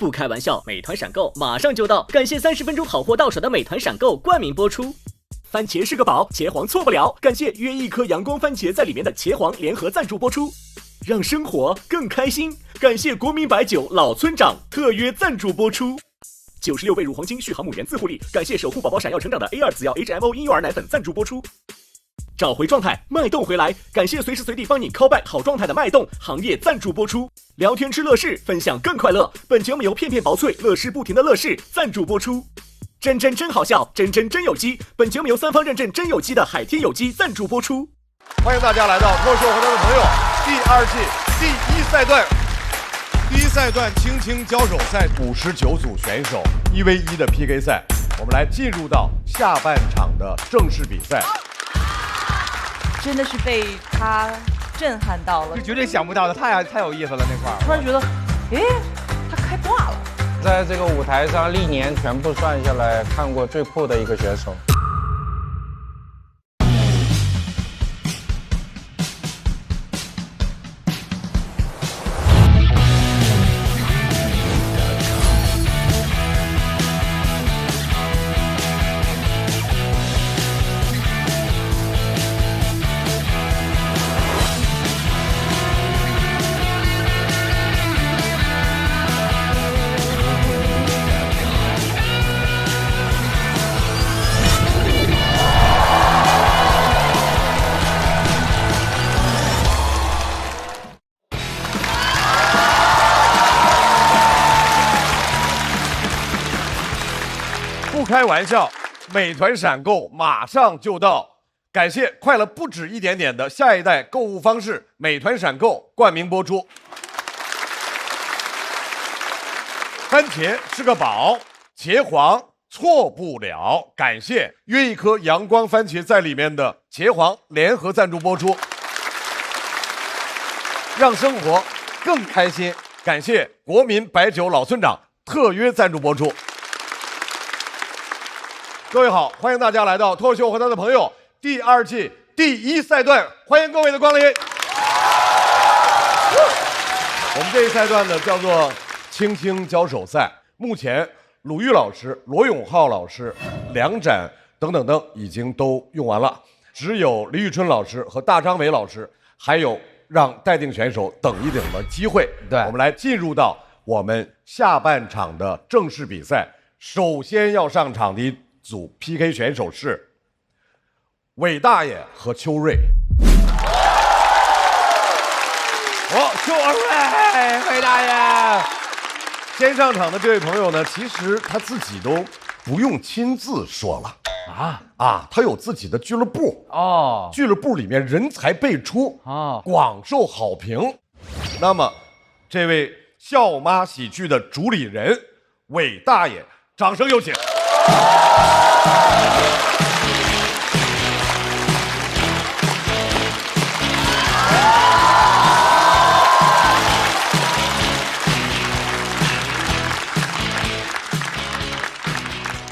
不开玩笑，美团闪购马上就到，感谢30分钟好货到手的美团闪购冠名播出。番茄是个宝，茄皇错不了，感谢约一颗阳光番茄在里面的茄皇联合赞助播出。让生活更开心，感谢国民白酒老村长特约赞助播出。96倍乳黄金续航母源自护力，感谢守护宝宝闪耀成长的 A2 紫药 HMO 婴幼儿奶粉赞助播出。找回状态，脉动回来，感谢随时随地帮你 call back 好状态的脉动行业赞助播出。聊天吃乐事，分享更快乐，本节目由片片薄脆乐事不停的乐事赞助播出。真好笑，真有机，本节目由3方认证真有机的海天有机赞助播出。欢迎大家来到脱口秀和他的朋友第2季第1赛段。第1赛段轻轻交手赛，59组选手1v1的 PK 赛，我们来进入到下半场的正式比赛。真的是被他震撼到了，是绝对想不到的，太有意思了那块儿。突然觉得，他开挂了。在这个舞台上，历年全部算下来，看过最酷的一个选手。不开玩笑，美团闪购马上就到，感谢快了不止一点点的下一代购物方式美团闪购冠名播出。番茄是个宝，茄皇错不了，感谢约一颗阳光番茄在里面的茄皇联合赞助播出。让生活更开心，感谢国民白酒老村长特约赞助播出。各位好，欢迎大家来到脱口秀和他的朋友第2季第1赛段，欢迎各位的光临。我们这一赛段呢叫做轻轻交手赛，目前鲁豫老师、罗永浩老师、梁展等已经都用完了，只有李宇春老师和大张伟老师还有让待定选手等一等的机会。对，我们来进入到我们下半场的正式比赛。首先要上场的一组 PK 选手是韦大爷和邱瑞。邱瑞，韦大爷。先上场的这位朋友呢，其实他自己都不用亲自说了他有自己的俱乐部哦，俱乐部里面人才辈出广受好评。那么，这位笑妈喜剧的主理人韦大爷，掌声有请。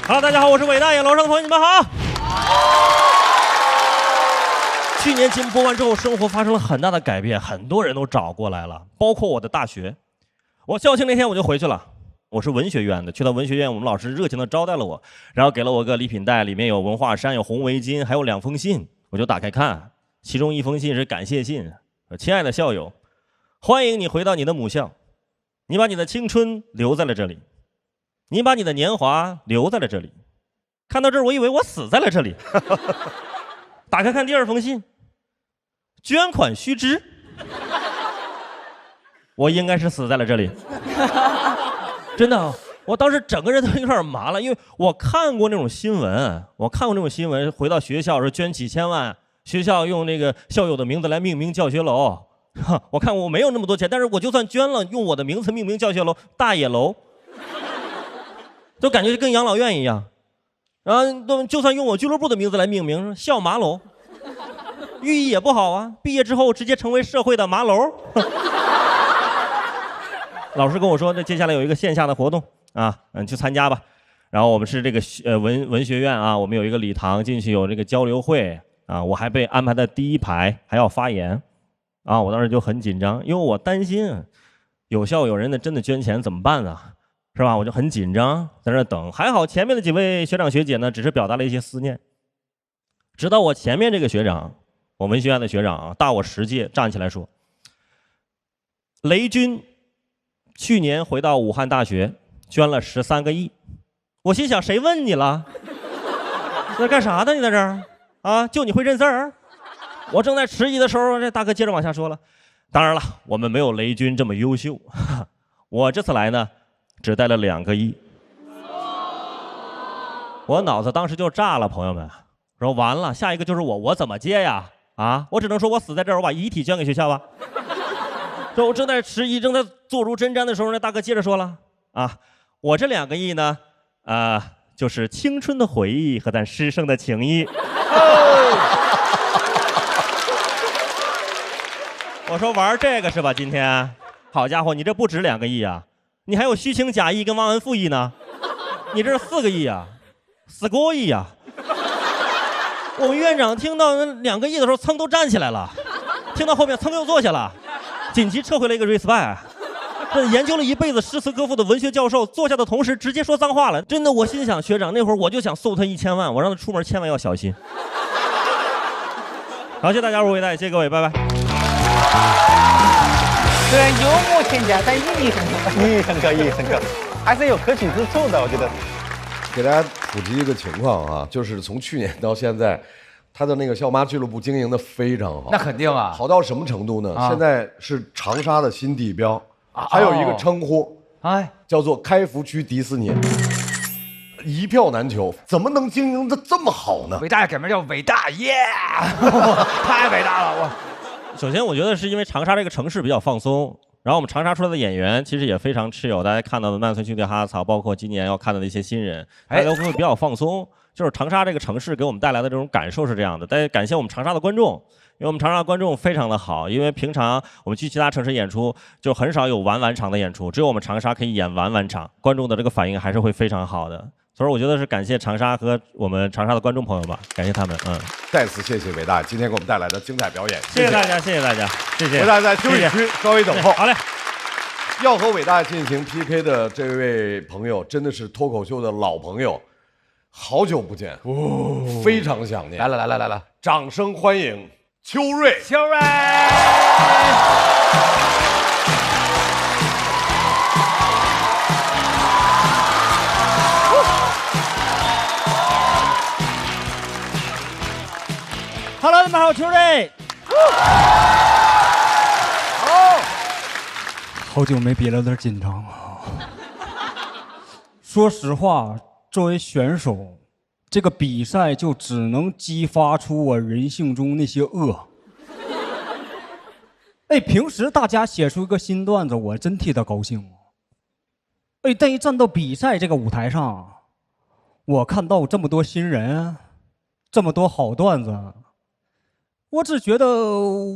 Hello， 大家好，我是韦大爷，楼上的朋友你们好。去年节目播完之后，生活发生了很大的改变，很多人都找过来了，包括我的大学。我校庆那天我就回去了。我是文学院的，去到文学院，我们老师热情地招待了我，然后给了我个礼品袋，里面有文化衫，有红围巾，还有2封信。我就打开看，其中1封信是感谢信。亲爱的校友，欢迎你回到你的母校，你把你的青春留在了这里，你把你的年华留在了这里。看到这儿，我以为我死在了这里。打开看第2封信，捐款须知。我应该是死在了这里。真的，我当时整个人都有点麻了，因为我看过那种新闻，回到学校是捐几千万，学校用那个校友的名字来命名教学楼。我看我没有那么多钱，但是我就算捐了，用我的名字命名教学楼，大野楼，就感觉跟养老院一样。然后就算用我俱乐部的名字来命名，校麻楼，寓意也不好啊。毕业之后直接成为社会的麻楼。老师跟我说，那接下来有一个线下的活动啊，你去参加吧。然后我们是这个文学院啊，我们有一个礼堂，进去有这个交流会啊，我还被安排在第1排，还要发言啊。我当时就很紧张，因为我担心有校有人的真的捐钱怎么办啊？是吧？我就很紧张，在那等。还好前面的几位学长学姐呢，只是表达了一些思念。直到我前面这个学长，我文学院的学长啊，大我10届，站起来说：“雷军去年回到武汉大学，捐了13个亿。”我心想，谁问你了？在干啥呢？你在这儿啊？就你会认字儿？我正在迟疑的时候，这大哥接着往下说了：“当然了，我们没有雷军这么优秀。我这次来呢，只带了2个亿。”我脑子当时就炸了，朋友们，说完了，下一个就是我怎么接呀？啊，我只能说我死在这儿，我把遗体捐给学校吧。说我正在迟疑，正在坐如针毡的时候，那大哥接着说了：“啊，我这2个亿呢，就是青春的回忆和咱师生的情谊。”我说玩这个是吧？今天，好家伙，你这不止2个亿啊，你还有虚情假意跟忘恩负义呢，你这是4个亿啊，4个亿啊！我们院长听到2个亿的时候，噌都站起来了，听到后面噌又坐下了，紧急撤回了一个 respect。这研究了一辈子诗词歌赋的文学教授坐下的同时直接说脏话了，真的，我心想学长那会儿我就想送他1000万，我让他出门千万要小心。好，谢谢大家，我伟大，谢谢各位，拜拜。虽然幽默欠佳，但意义很可，意义很可，还是有可取之处的，我觉得。给大家普及一个情况啊，就是从去年到现在，他的那个校妈俱乐部经营的非常好。那肯定啊，好到什么程度呢？现在是长沙的新地标，还有一个称呼，叫做开福区迪士尼，一票难求。怎么能经营的这么好呢？伟大改名叫伟大耶，太伟大了！首先，我觉得是因为长沙这个城市比较放松，然后我们长沙出来的演员其实也非常chill，大家看到的曼村兄弟哈草，包括今年要看到的一些新人，大家都会比较放松。就是长沙这个城市给我们带来的这种感受是这样的，大家感谢我们长沙的观众，因为我们长沙的观众非常的好，因为平常我们去其他城市演出就很少有晚场的演出，只有我们长沙可以演晚场，观众的这个反应还是会非常好的。所以我觉得是感谢长沙和我们长沙的观众朋友吧，感谢他们。再次谢谢伟大今天给我们带来的精彩表演，谢谢大家，谢谢大家，谢谢。伟大在休息区稍微等候。好嘞。要和伟大进行 PK 的这位朋友，真的是脱口秀的老朋友，好久不见，非常想念。来了，掌声欢迎秋瑞。秋瑞。Hello， 你们好，秋瑞。好久没比了，有点紧张啊。说实话，作为选手，这个比赛就只能激发出我人性中那些恶。平时大家写出一个新段子，我真替他高兴。但一站到比赛这个舞台上，我看到这么多新人，这么多好段子，我只觉得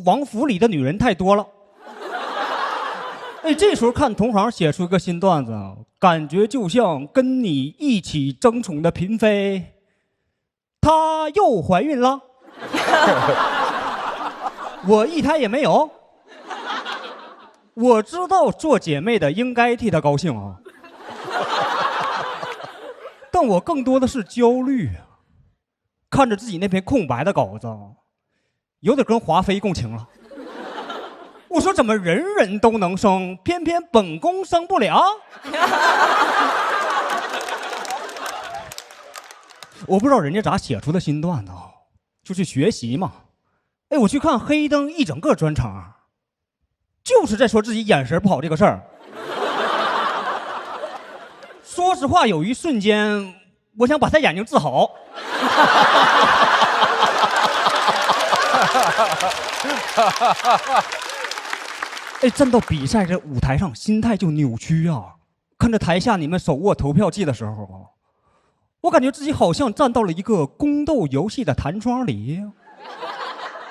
王府里的女人太多了。这时候看同行写出一个新段子，感觉就像跟你一起争宠的嫔妃，她又怀孕了，我一胎也没有。我知道做姐妹的应该替她高兴啊，但我更多的是焦虑，看着自己那篇空白的稿子，有点跟华妃共情了。我说怎么人人都能生，偏偏本宫生不了？我不知道人家咋写出的新段子，就去学习嘛。我去看黑灯一整个专场，就是在说自己眼神不好这个事儿。说实话，有一瞬间，我想把他眼睛治好。站到比赛这舞台上，心态就扭曲啊！看着台下你们手握投票计的时候，我感觉自己好像站到了一个宫斗游戏的弹窗里，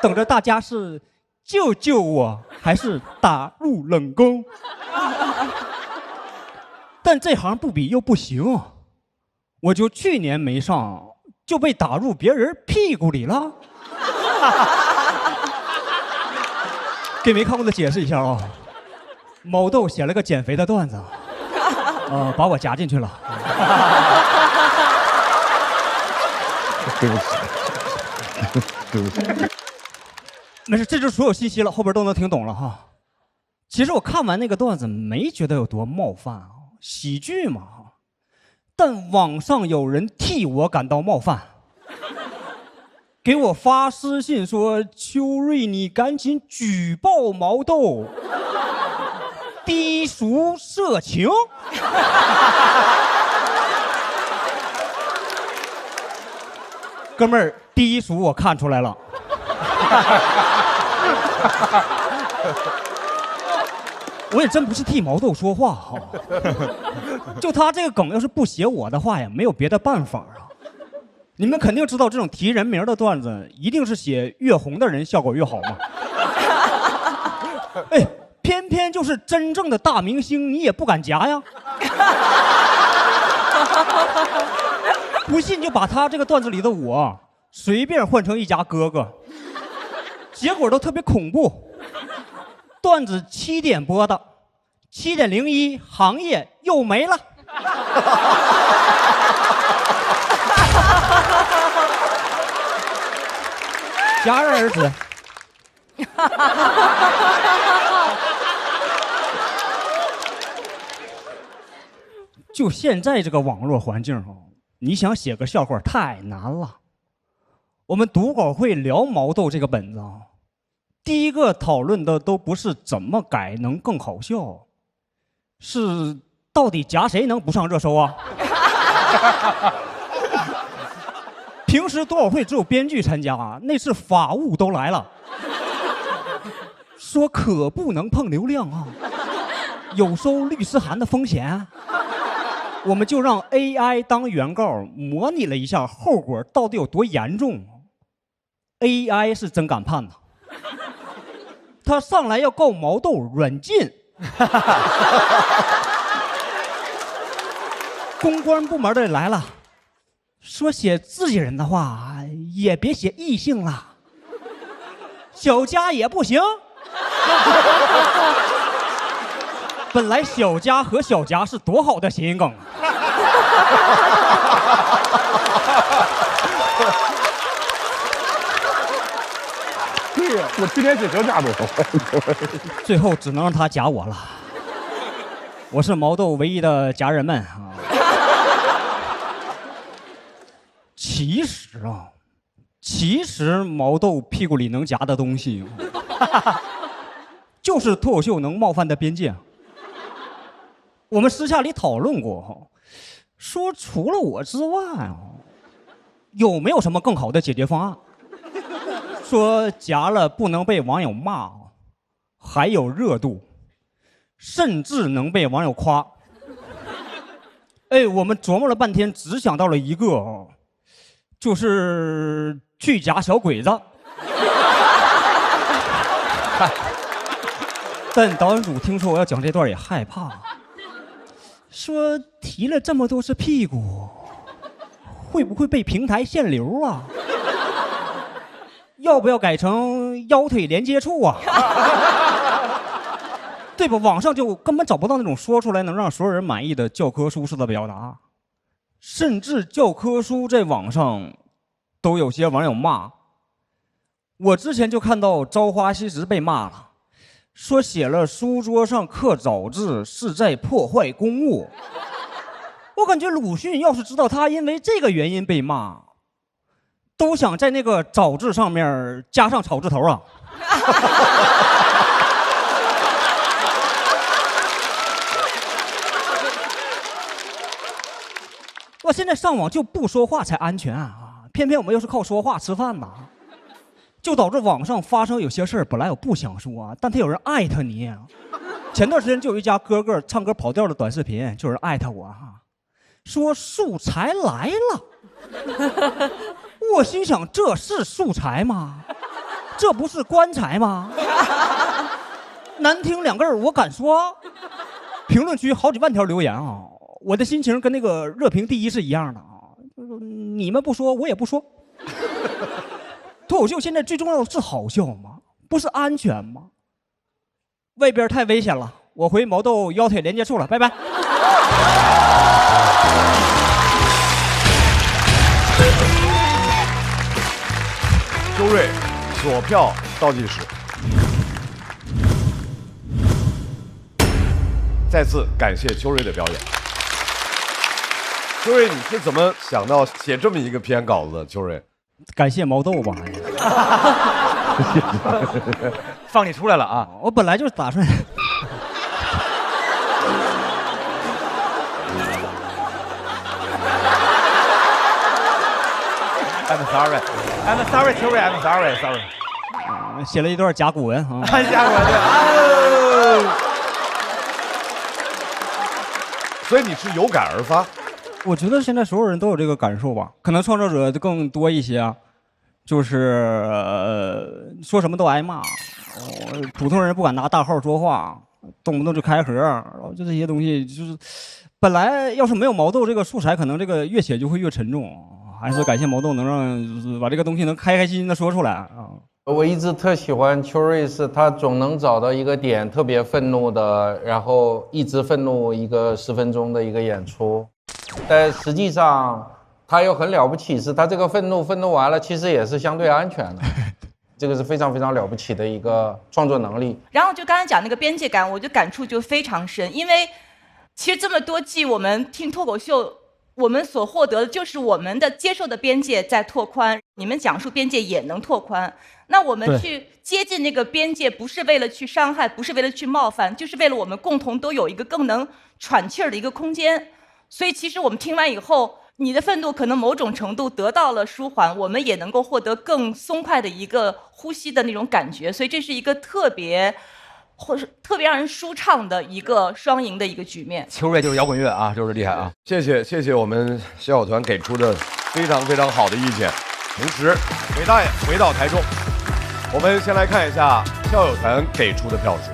等着大家是救救我，还是打入冷宫。但这行不比又不行，我就去年没上，就被打入别人屁股里了。给没看过的解释一下啊，毛豆写了个减肥的段子，把我夹进去了。对不起，对不起。没事，这就是所有信息了，后边都能听懂了哈。其实我看完那个段子没觉得有多冒犯啊，喜剧嘛。但网上有人替我感到冒犯，给我发私信说：“秋瑞，你赶紧举报毛豆，低俗色情。”哥们儿，低俗我看出来了。我也真不是替毛豆说话哈，就他这个梗要是不写我的话呀，没有别的办法啊。你们肯定知道，这种提人名的段子，一定是写越红的人效果越好嘛。哎，偏偏就是真正的大明星，你也不敢夹呀。不信就把他这个段子里的我随便换成一家哥哥，结果都特别恐怖。段子7点播的，7点01，行业又没了。戛然而止。就现在这个网络环境你想写个笑话太难了。我们读稿会聊毛豆这个本子第一个讨论的都不是怎么改能更好笑，是到底夹谁能不上热搜啊？平时读稿会只有编剧参加那次法务都来了，说可不能碰流量有收律师函的风险。我们就让 AI 当原告模拟了一下后果到底有多严重。AI 是真敢判呐。他上来要告毛豆软禁，公关部门的来了，说写自己人的话也别写异性了，小佳也不行。本来小佳和小佳是多好的谐音梗啊！对呀，我去年只夹多少？最后只能让他夹我了。我是毛豆唯一的家人们其实毛豆屁股里能夹的东西就是脱口秀能冒犯的边界。我们私下里讨论过说除了我之外有没有什么更好的解决方案？说夹了不能被网友骂，还有热度，甚至能被网友夸。哎，我们琢磨了半天，只想到了一个就是去夹小鬼子。但导演组听说我要讲这段也害怕，说提了这么多次屁股，会不会被平台限流啊？要不要改成腰腿连接处啊？对吧？网上就根本找不到那种说出来能让所有人满意的教科书式的表达，甚至教科书在网上都有些网友骂。我之前就看到《朝花夕拾》被骂了，说写了书桌上刻早字是在破坏公物。我感觉鲁迅要是知道他因为这个原因被骂，都想在那个早字上面加上草字头啊。我现在上网就不说话才安全偏偏我们又是靠说话吃饭就导致网上发生有些事儿，本来我不想说但他有人艾特你。前段时间就有一家哥哥唱歌跑调的短视频，就有人艾特我说素材来了。我心想，这是素材吗？这不是棺材吗？难听两个字我敢说。评论区好几万条留言我的心情跟那个热评第一是一样的你们不说我也不说。脱口秀现在最重要的是好笑吗？不是安全吗？外边太危险了，我回毛豆腰腿连接处了，拜拜。秋瑞，锁票倒计时。再次感谢秋瑞的表演。秋瑞，你是怎么想到写这么一个篇稿子的？秋瑞，感谢毛豆吧。放你出来了啊！我本来就打算。I'm sorry, I'm sorry, 秋瑞 I'm sorry, sorry。写了一段甲骨文啊。甲骨文对。所以你是有感而发。我觉得现在所有人都有这个感受吧，可能创作者更多一些啊，就是说什么都挨骂，普通人不敢拿大号说话，动不动就开盒，然后就这些东西，就是本来要是没有毛豆这个素材，可能这个越写就会越沉重。还是感谢毛豆能让就是把这个东西能开开心心的说出来啊。我一直特喜欢秋瑞，是他总能找到一个点特别愤怒的，然后一直愤怒一个10分钟的一个演出。但实际上他又很了不起，是他这个愤怒完了，其实也是相对安全的。这个是非常非常了不起的一个创作能力。然后就刚才讲那个边界感，我就感触就非常深，因为其实这么多季我们听脱口秀，我们所获得的就是我们的接受的边界在拓宽，你们讲述边界也能拓宽。那我们去接近那个边界，不是为了去伤害，不是为了去冒犯，就是为了我们共同都有一个更能喘气儿的一个空间。所以其实我们听完以后，你的愤怒可能某种程度得到了舒缓，我们也能够获得更松快的一个呼吸的那种感觉。所以这是一个特别让人舒畅的一个双赢的一个局面。秋瑞就是摇滚乐啊，就是厉害啊！谢谢我们校友团给出的非常非常好的意见。同时，韦大爷回到台中，我们先来看一下校友团给出的票数。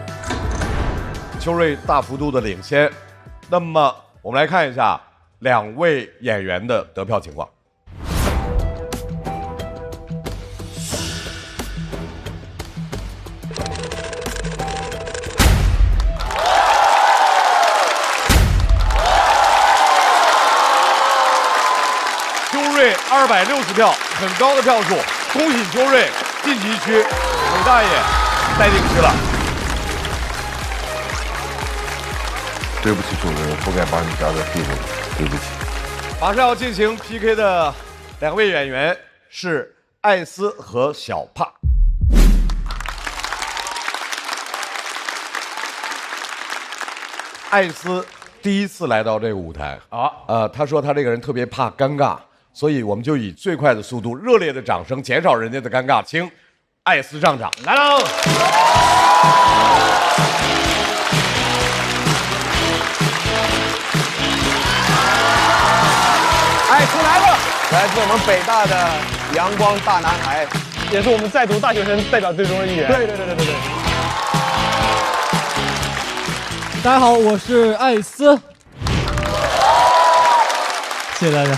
秋瑞大幅度的领先，那么我们来看一下2位演员的得票情况。260票，很高的票数，恭喜秋瑞晋级区，韦大爷待定区了。对不起，主持人，不该把你夹在屁股里，对不起。马上要进行 PK 的2位演员是艾斯和小帕。艾斯第一次来到这个舞台啊，他说他这个人特别怕尴尬。所以我们就以最快的速度、热烈的掌声减少人家的尴尬，请艾斯上场来喽！艾斯来了，来自我们北大的阳光大男孩，也是我们在读大学生代表队中的一员。对。大家好，我是艾斯，谢谢大家。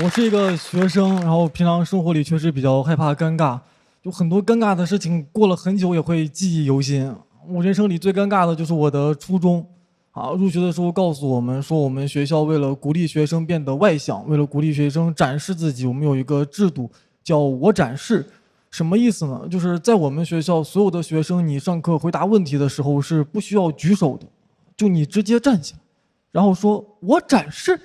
我是一个学生，然后平常生活里确实比较害怕尴尬，有很多尴尬的事情过了很久也会记忆犹新。我人生里最尴尬的就是我的初中，入学的时候告诉我们说，我们学校为了鼓励学生变得外向，为了鼓励学生展示自己，我们有一个制度叫我展示。什么意思呢？就是在我们学校，所有的学生，你上课回答问题的时候是不需要举手的，就你直接站起来，然后说我展示。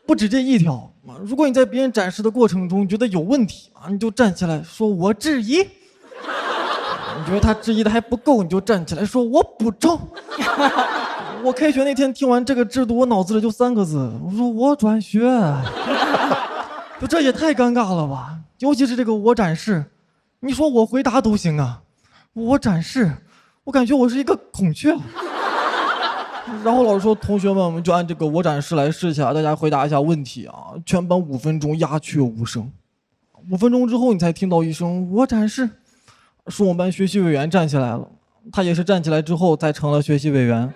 不止这一条，如果你在别人展示的过程中觉得有问题你就站起来说我质疑。你觉得他质疑的还不够，你就站起来说我补充。我开学那天听完这个制度，我脑子里就3个字，我说我转学。就这也太尴尬了吧，尤其是这个我展示，你说我回答都行啊，我展示，我感觉我是一个孔雀。然后老师说，同学们，我们就按这个我展示来试一下，大家回答一下问题全班5分钟鸦雀无声。5分钟之后，你才听到一声我展示，是我们班学习委员站起来了，他也是站起来之后才成了学习委员。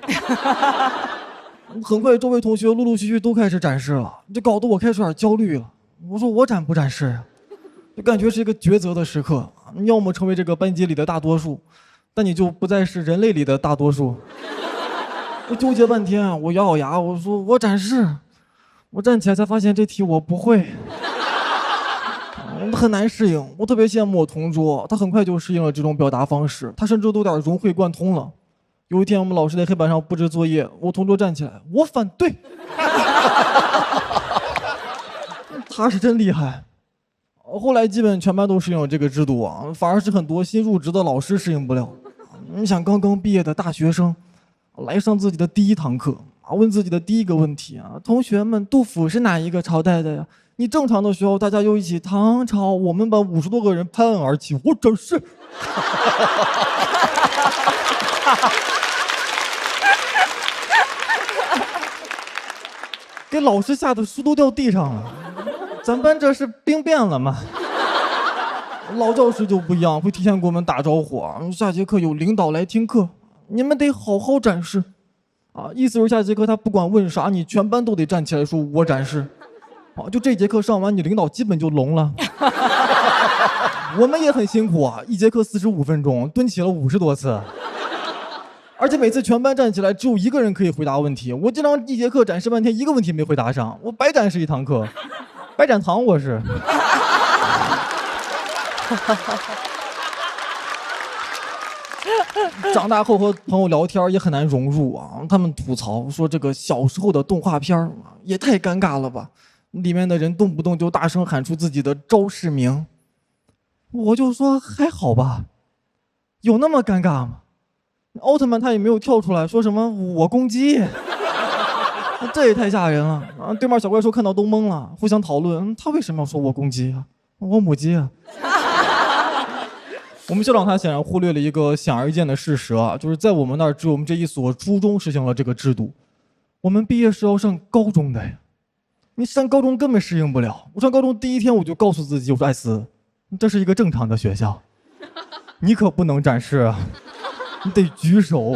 很快，周围同学陆陆续续都开始展示了，这搞得我开始有点焦虑了。我说我展不展示啊？就感觉是一个抉择的时刻，你要么成为这个班级里的大多数，但你就不再是人类里的大多数。我纠结半天，我咬咬牙，我说我展示。我站起来才发现这题我不会，很难适应。我特别羡慕我同桌，他很快就适应了这种表达方式，他甚至都有点融会贯通了。有一天我们老师在黑板上布置作业，我同桌站起来，我反对。他是真厉害。后来基本全班都适应了这个制度啊，反而是很多新入职的老师适应不了。你想刚刚毕业的大学生来上自己的第一堂课，问自己的第一个问题啊，同学们，杜甫是哪一个朝代的呀？你正常的时候大家又一起唐朝，我们班50多个人拍案而起，我真是。给老师吓得书都掉地上了。咱班这是兵变了吗？老教师就不一样，会提前给我们打招呼啊。下节课有领导来听课，你们得好好展示啊。意思是下节课他不管问啥，你全班都得站起来说我展示啊。就这节课上完，你领导基本就聋了。我们也很辛苦啊，一节课45分钟，蹲起了50多次。而且每次全班站起来，只有一个人可以回答问题。我经常一节课展示半天，一个问题没回答上，我白展示一堂课，白展堂我是。长大后和朋友聊天也很难融入啊，他们吐槽说这个小时候的动画片也太尴尬了吧，里面的人动不动就大声喊出自己的招式名。我就说还好吧，有那么尴尬吗？奥特曼他也没有跳出来说什么我攻击，这也太吓人了啊！对面小怪兽看到都懵了，互相讨论他为什么要说我攻击啊，我母鸡啊。我们校长他显然忽略了一个显而易见的事实啊，就是在我们那儿只有我们这一所初中实行了这个制度，我们毕业是要上高中的呀。你上高中根本适应不了。我上高中第一天我就告诉自己，我说艾斯，这是一个正常的学校，你可不能展示啊。你得举手，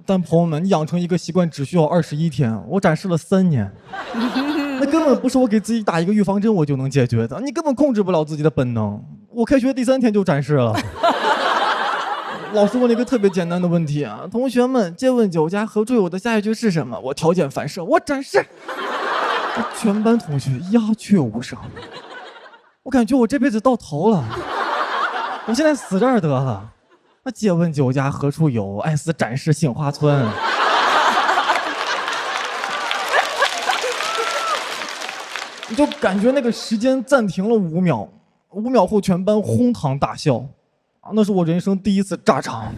但朋友们，你养成一个习惯只需要21天，我展示了3年，那根本不是我给自己打一个预防针我就能解决的，你根本控制不了自己的本能。我开学第3天就展示了。老师问了一个特别简单的问题啊，同学们，借问酒家何处有的下一句是什么？我条件反射，我展示。全班同学鸦雀无声，我感觉我这辈子到头了，我现在死这儿得了。借问酒家何处有？艾斯展示杏花村。你就感觉那个时间暂停了5秒，5秒后全班哄堂大笑，啊，那是我人生第一次炸场。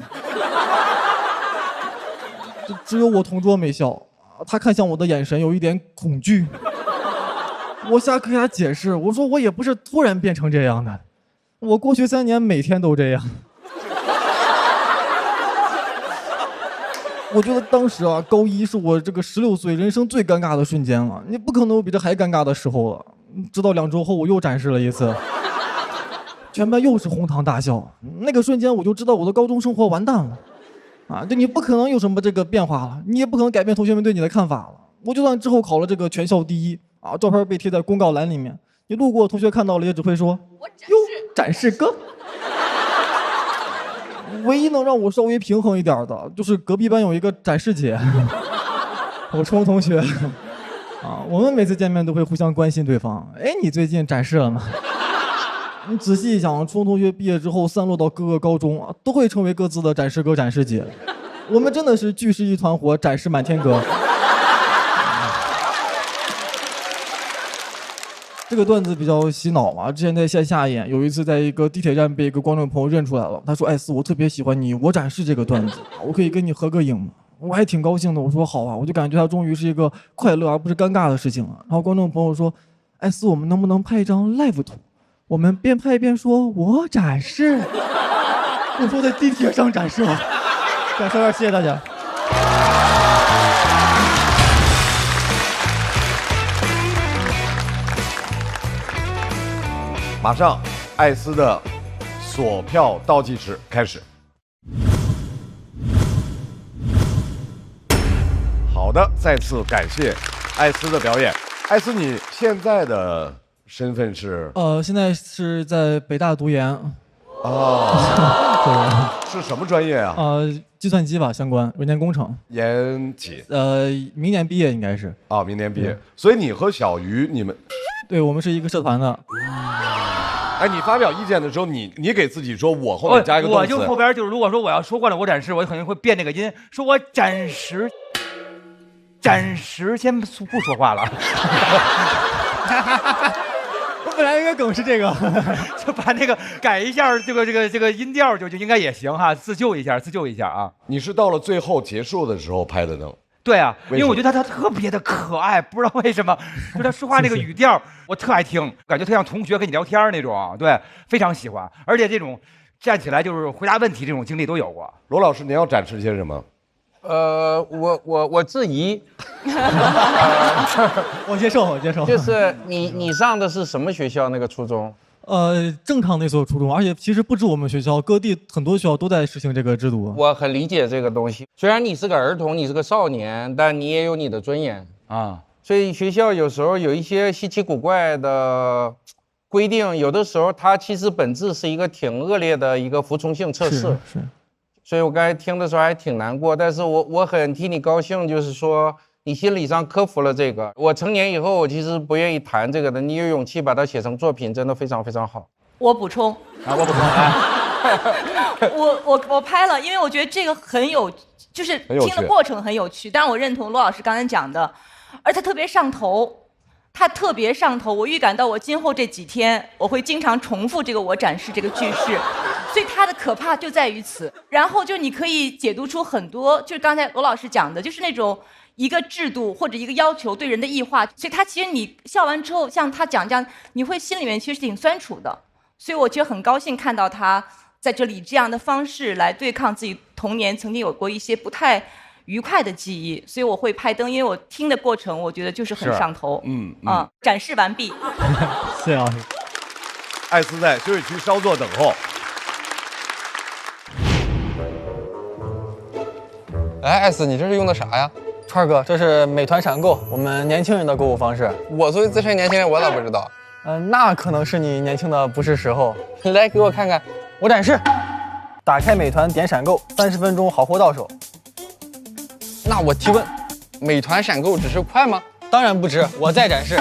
只有我同桌没笑，他看向我的眼神有一点恐惧。我瞎给他解释，我说我也不是突然变成这样的，我过去3年每天都这样。我觉得当时啊，高一是我这个16岁人生最尴尬的瞬间了，你不可能有比这还尴尬的时候了。直到2周后，我又展示了一次，全班又是哄堂大笑。那个瞬间，我就知道我的高中生活完蛋了，啊，就你不可能有什么这个变化了，你也不可能改变同学们对你的看法了。我就算之后考了这个全校第1啊，照片被贴在公告栏里面，你路过同学看到了也只会说：“哟，展示哥。”唯一能让我稍微平衡一点的，就是隔壁班有一个展示姐，我初中同学，啊，我们每次见面都会互相关心对方。哎，你最近展示了吗？你仔细一想，初中同学毕业之后散落到各个高中啊，都会成为各自的展示哥、展示姐。我们真的是聚是一团火，展示满天歌。这个段子比较洗脑啊，之前在线下演，有一次在一个地铁站被一个观众朋友认出来了，他说：“艾斯，我特别喜欢你，我展示这个段子，我可以跟你合个影吗？”我还挺高兴的，我说好啊，我就感觉他终于是一个快乐而不是尴尬的事情了。然后观众朋友说：“艾斯，我们能不能拍一张 live 图？我们边拍边说我展示。”我说在地铁上展示了，感谢谢谢大家。马上，艾斯的锁票倒计时开始。好的，再次感谢艾斯的表演。艾斯，你现在的身份是？现在是在北大读研。哦，是什么专业啊？计算机吧，相关软件工程。研几？明年毕业应该是。啊，明年毕业。所以你和小鱼，你们，对我们是一个社团的。哎，你发表意见的时候，你给自己说，我后面加一个动词。我就后边就是，如果说我要说惯了我展示，我可能会变这个音，说我暂时先不说话了。我本来应该梗是这个，就把那个改一下，这个音调就应该也行哈，自救一下啊。你是到了最后结束的时候拍的灯？对啊，因为我觉得他特别的可爱，不知道为什么，就他说话那个语调，我特爱听，感觉特像同学跟你聊天那种，对，非常喜欢。而且这种站起来就是回答问题这种经历都有过。罗老师，您要展示些什么？我质疑。我接受。就是你上的是什么学校？那个初中？正常那所初中，而且其实不止我们学校，各地很多学校都在实行这个制度。我很理解这个东西。虽然你是个儿童，你是个少年，但你也有你的尊严啊。所以学校有时候有一些稀奇古怪的规定，有的时候它其实本质是一个挺恶劣的一个服从性测试。是。所以我刚才听的时候还挺难过，但是我很替你高兴，就是说你心理上克服了这个。我成年以后，我其实不愿意谈这个的，你有勇气把它写成作品，真的非常非常好。我补充啊，我拍了，因为我觉得这个很有，就是听的过程很有趣。当然我认同罗老师刚才讲的，而且特别上头。他特别上头，我预感到我今后这几天我会经常重复这个我展示这个句式，所以它的可怕就在于此。然后就你可以解读出很多，就是刚才罗老师讲的，就是那种一个制度或者一个要求对人的异化，所以他其实你笑完之后，像他讲这样，你会心里面其实挺酸楚的。所以我其实很高兴看到他在这里以这样的方式来对抗自己童年曾经有过一些不太愉快的记忆，所以我会拍灯，因为我听的过程，我觉得就是很上头。展示完毕。谢老师。艾斯在休息区稍作等候。哎，艾斯，你这是用的啥呀？川哥，这是美团闪购，我们年轻人的购物方式。我作为资深年轻人，我咋不知道？那可能是你年轻的不是时候。来，给我看看，我展示。打开美团点闪购，30分钟好货到手。那我提问，美团闪购只是快吗？当然不止，我再展示。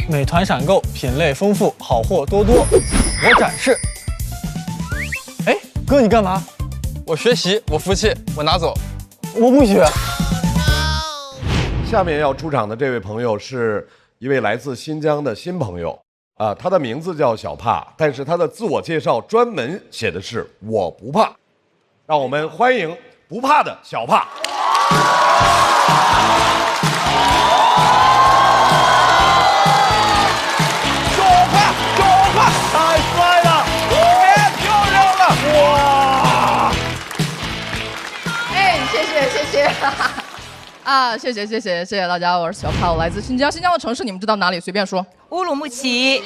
美团闪购品类丰富，好货多多。我展示。哎，哥你干嘛？我学习，我服气，我拿走。我不学。下面要出场的这位朋友是一位来自新疆的新朋友啊，他的名字叫小帕，但是他的自我介绍专门写的是我不怕。让我们欢迎不怕的小帕。小帕太帅了，太漂亮了，哇！哎，谢谢啊，谢谢大家，我是小帕，我来自新疆的城市你们知道哪里？随便说。乌鲁木齐、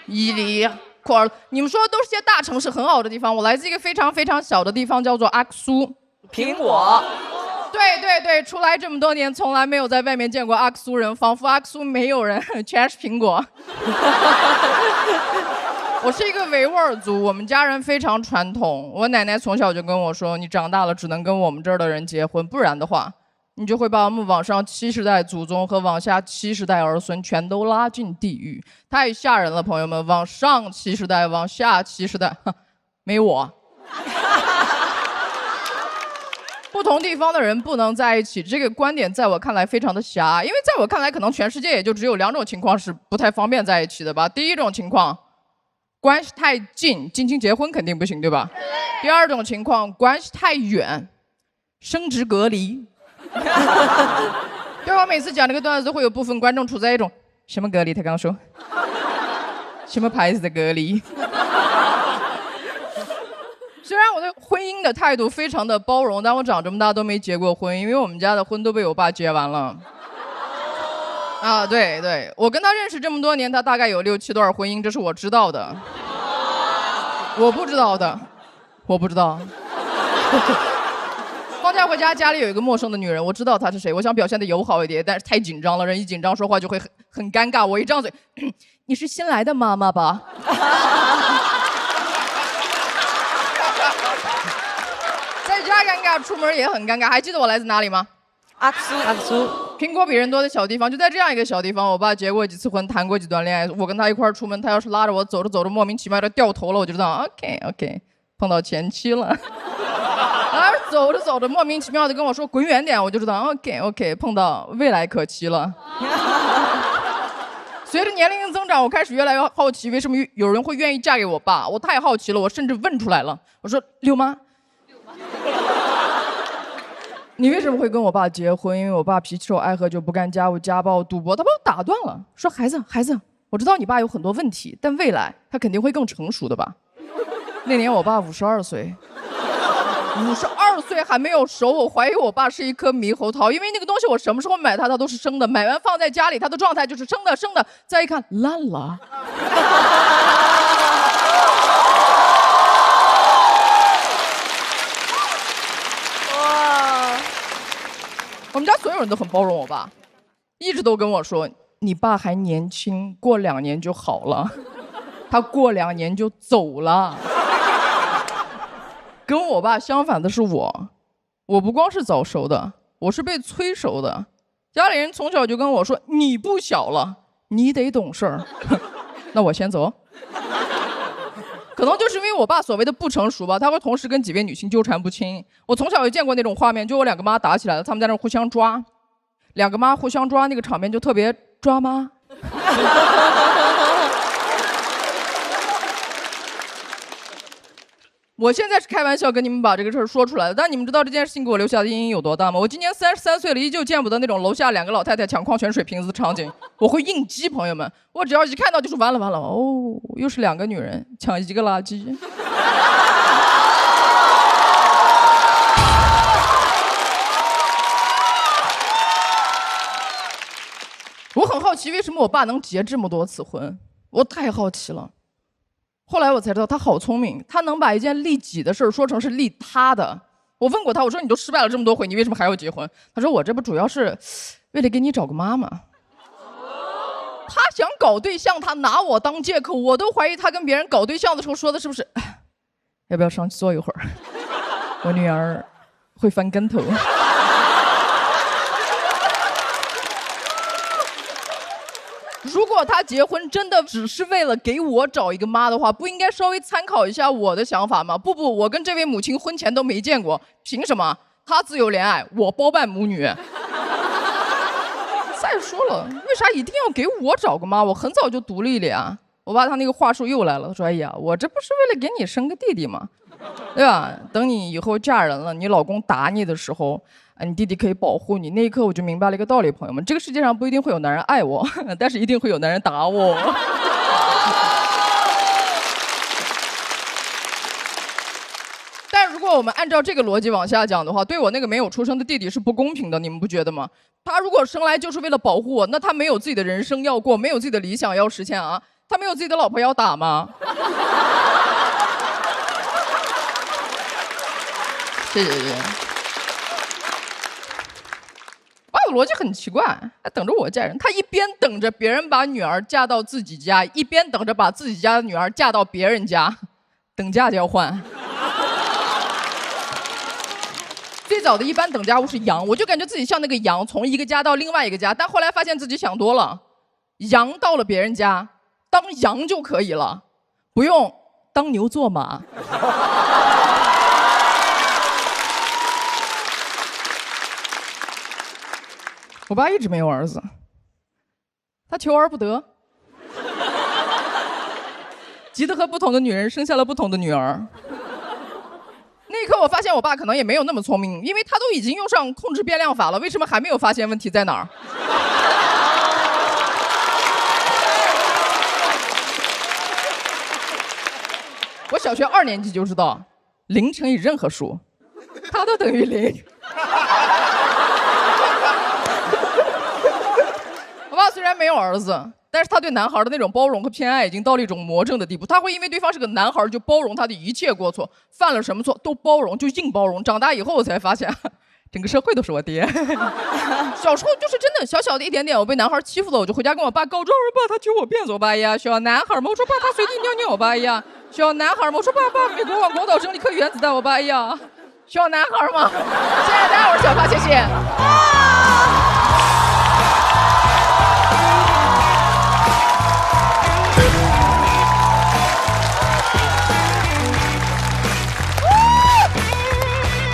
伊犁、库尔，你们说的都是些大城市，很好的地方。我来自一个非常非常小的地方，叫做阿克苏。苹果。对，出来这么多年，从来没有在外面见过阿克苏人，仿佛阿克苏没有人，全是苹果。我是一个维吾尔族，我们家人非常传统。我奶奶从小就跟我说，你长大了只能跟我们这儿的人结婚，不然的话，你就会把我们往上70代祖宗和往下70代儿孙全都拉进地狱，太吓人了，朋友们！往上70代，往下70代，没我。不同地方的人不能在一起，这个观点在我看来非常的狭，因为在我看来，可能全世界也就只有2种情况是不太方便在一起的吧。第一种情况，关系太近，近亲结婚肯定不行，对吧？第二种情况，关系太远，生殖隔离。对，我每次讲这个段子都会有部分观众处在一种什么隔离？他刚说什么牌子的隔离？虽然我对婚姻的态度非常的包容，但我长这么大都没结过婚，因为我们家的婚都被我爸结完了。啊，对，我跟他认识这么多年，他大概有6、7段婚姻，这是我知道的。我不知道的，我不知道。放假回家，家里有一个陌生的女人，我知道她是谁，我想表现的友好一点，但是太紧张了，人一紧张说话就会很尴尬。我一张嘴，你是新来的妈妈吧？在家尴尬，出门也很尴尬。还记得我来自哪里吗？阿苏，苹果比人多的小地方，就在这样一个小地方，我爸结过几次婚，谈过几段恋爱。我跟他一块儿出门，他要是拉着我走着走着莫名其妙的掉头了，我就知道 OK， 碰到前妻了。而走着走着莫名其妙的跟我说滚远点，我就知道 OK， 碰到未来可期了。随着年龄的增长，我开始越来越好奇，为什么有人会愿意嫁给我爸？我太好奇了，我甚至问出来了，我说六妈。你为什么会跟我爸结婚？因为我爸脾气臭，爱喝酒，不干家务，家暴，赌博。他把我打断了，说孩子，我知道你爸有很多问题，但未来他肯定会更成熟的吧。那年我爸52岁，52岁还没有熟，我怀疑我爸是一颗猕猴桃，因为那个东西我什么时候买它都是生的，买完放在家里，它的状态就是生的，再一看烂了。我们家所有人都很包容我爸，一直都跟我说，你爸还年轻，过2年就好了。他过2年就走了。跟我爸相反的是我不光是早熟的，我是被催熟的。家里人从小就跟我说，你不小了，你得懂事儿。那我先走。可能就是因为我爸所谓的不成熟吧，他会同时跟几位女性纠缠不清。我从小就见过那种画面，就我2个妈打起来了，他们在那互相抓，2个妈互相抓，那个场面就特别抓妈。我现在是开玩笑跟你们把这个事儿说出来的，但你们知道这件事情给我留下的阴影有多大吗？我今年33岁了，依旧见不得那种楼下2个老太太抢矿泉水瓶子的场景。我会应激，朋友们，我只要一看到就是完了，哦，又是2个女人抢1个垃圾。我很好奇为什么我爸能结这么多次婚，我太好奇了。后来我才知道他好聪明，他能把一件利己的事说成是利他的。我问过他，我说你都失败了这么多回，你为什么还要结婚？他说我这不主要是为了给你找个妈妈。他想搞对象，他拿我当借口，我都怀疑他跟别人搞对象的时候说的是不是要不要上去坐一会儿，我女儿会翻跟头。如果他结婚真的只是为了给我找一个妈的话，不应该稍微参考一下我的想法吗？不，我跟这位母亲婚前都没见过，凭什么？她自由恋爱，我包办母女。再说了，为啥一定要给我找个妈？我很早就独立了呀。我爸他那个话术又来了，他说：“哎呀，我这不是为了给你生个弟弟吗？对吧？等你以后嫁人了，你老公打你的时候。”你弟弟可以保护你，那一刻我就明白了一个道理，朋友们，这个世界上不一定会有男人爱我，但是一定会有男人打我。但如果我们按照这个逻辑往下讲的话，对我那个没有出生的弟弟是不公平的，你们不觉得吗？他如果生来就是为了保护我，那他没有自己的人生要过，没有自己的理想要实现啊？他没有自己的老婆要打吗？谢谢。爸的逻辑很奇怪，还等着我嫁人。他一边等着别人把女儿嫁到自己家，一边等着把自己家的女儿嫁到别人家，等价交换。最早的一般等价物是羊，我就感觉自己像那个羊，从一个家到另外一个家，但后来发现自己想多了，羊到了别人家，当羊就可以了，不用当牛做马。我爸一直没有儿子，他求而不得，急得和不同的女人生下了不同的女儿。那一刻我发现我爸可能也没有那么聪明，因为他都已经用上控制变量法了，为什么还没有发现问题在哪儿？我小学2年级就知道0乘以任何数，它都等于0。我爸虽然没有儿子，但是他对男孩的那种包容和偏爱已经到了一种魔怔的地步。他会因为对方是个男孩就包容他的一切过错，犯了什么错都包容，就硬包容。长大以后我才发现，整个社会都是我爹。小时候就是真的小小的一点点，我被男孩欺负了，我就回家跟我爸告状，我说爸他揪我辫子，我爸哎呀，小男孩嘛，我说爸他随地尿尿，我爸哎呀，小男孩嘛，我说爸美国往广岛扔了一颗原子弹，我爸哎呀，小男孩嘛。谢谢大家，我是小帕，谢谢。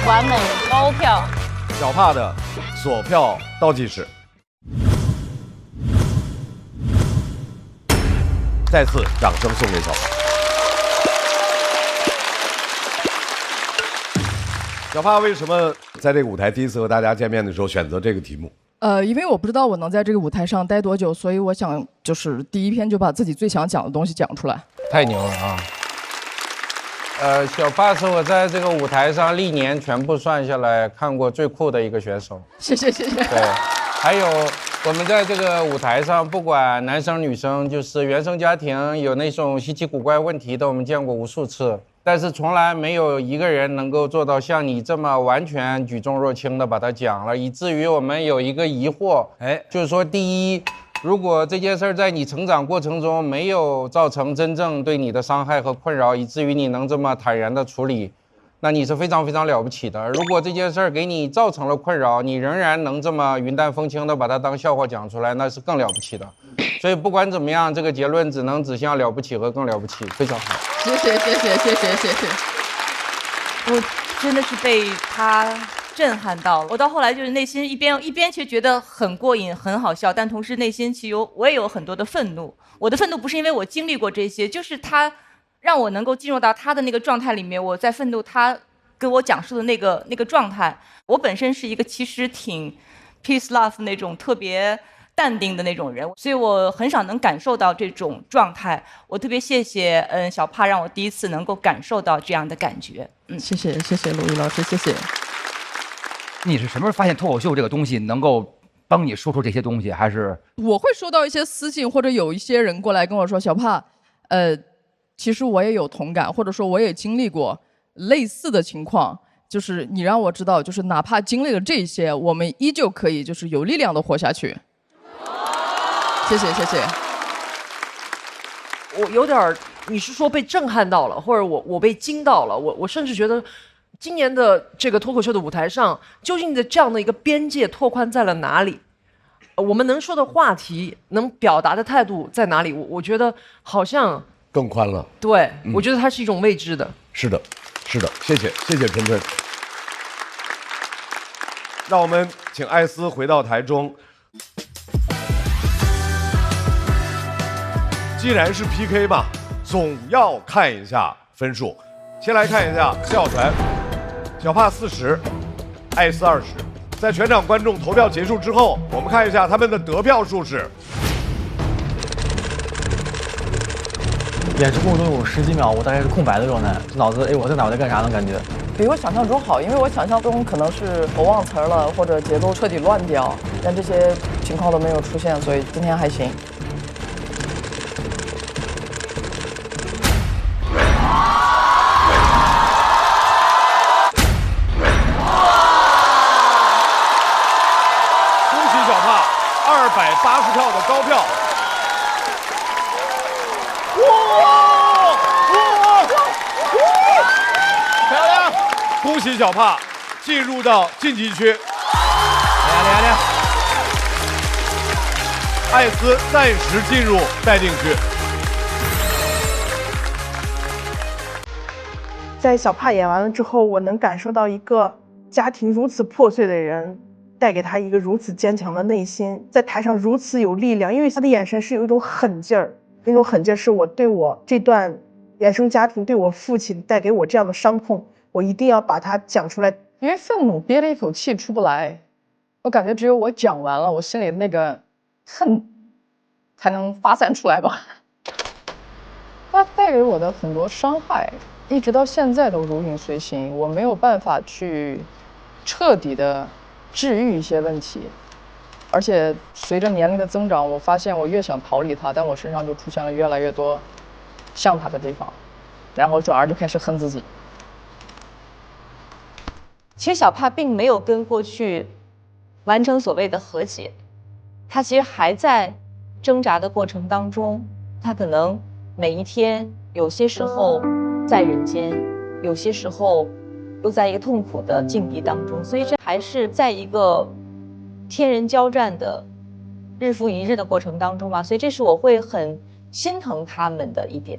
完美高票。小帕的锁票倒计时，再次掌声送给小帕。小帕为什么在这个舞台第一次和大家见面的时候选择这个题目？因为我不知道我能在这个舞台上待多久，所以我想就是第一篇就把自己最想讲的东西讲出来。太牛了啊！小帕是我在这个舞台上历年全部算下来看过最酷的一个选手。谢谢谢谢。对，还有我们在这个舞台上，不管男生女生，就是原生家庭有那种稀奇古怪问题的，我们见过无数次，但是从来没有一个人能够做到像你这么完全举重若轻的把它讲了，以至于我们有一个疑惑，就是说第一，如果这件事在你成长过程中没有造成真正对你的伤害和困扰，以至于你能这么坦然的处理，那你是非常非常了不起的。如果这件事给你造成了困扰，你仍然能这么云淡风轻的把它当笑话讲出来，那是更了不起的。所以不管怎么样，这个结论只能指向了不起和更了不起，非常好。谢谢谢谢谢谢谢谢。我真的是被他震撼到了。我到后来就是内心一边其实觉得很过瘾、很好笑，但同时内心其实我也有很多的愤怒。我的愤怒不是因为我经历过这些，就是他让我能够进入到他的那个状态里面，我在愤怒他跟我讲述的那个状态。我本身是一个其实挺 peace love 那种特别淡定的那种人，所以我很少能感受到这种状态。我特别谢谢小帕让我第一次能够感受到这样的感觉。谢谢谢谢鲁豫老师，谢谢。你是什么时候发现脱口秀这个东西能够帮你说出这些东西？还是我会收到一些私信，或者有一些人过来跟我说，小帕，其实我也有同感，或者说我也经历过类似的情况，就是你让我知道，就是哪怕经历了这些，我们依旧可以就是有力量的活下去。谢谢谢谢。我有点，你是说被震撼到了，或者我被惊到了？我甚至觉得，今年的这个脱口秀的舞台上，究竟的这样的一个边界拓宽在了哪里？我们能说的话题，能表达的态度在哪里？我觉得好像更宽了。对，我觉得它是一种未知的。是的，是的，谢谢谢谢春春。让我们请艾斯回到台中。既然是 PK 嘛，总要看一下分数。先来看一下笑传，小帕40，艾斯20。在全场观众投票结束之后，我们看一下他们的得票数是。演出过程中有10几秒，我大概是空白的状态，脑子我在哪，我在干啥呢？感觉比我想象中好，因为我想象中可能是我忘词儿了，或者节奏彻底乱掉，但这些情况都没有出现，所以今天还行。280票的高票，漂亮！恭喜小帕进入到晋级区。来，艾斯暂时进入待定区。在小帕演完了之后，我能感受到一个家庭如此破碎的人带给他一个如此坚强的内心，在台上如此有力量，因为他的眼神是有一种狠劲儿，那种狠劲儿是我对我这段原生家庭对我父亲带给我这样的伤痛，我一定要把它讲出来。因为愤怒憋了一口气出不来，我感觉只有我讲完了，我心里那个恨才能发散出来吧。它带给我的很多伤害，一直到现在都如影随形，我没有办法去彻底的治愈一些问题，而且随着年龄的增长，我发现我越想逃离它，但我身上就出现了越来越多像它的地方，然后转而就开始恨自己。其实小帕并没有跟过去完成所谓的和解，他其实还在挣扎的过程当中，他可能每一天有些时候在人间，有些时候又在一个痛苦的境地当中，所以这还是在一个天人交战的日复一日的过程当中吧，所以这是我会很心疼他们的一点。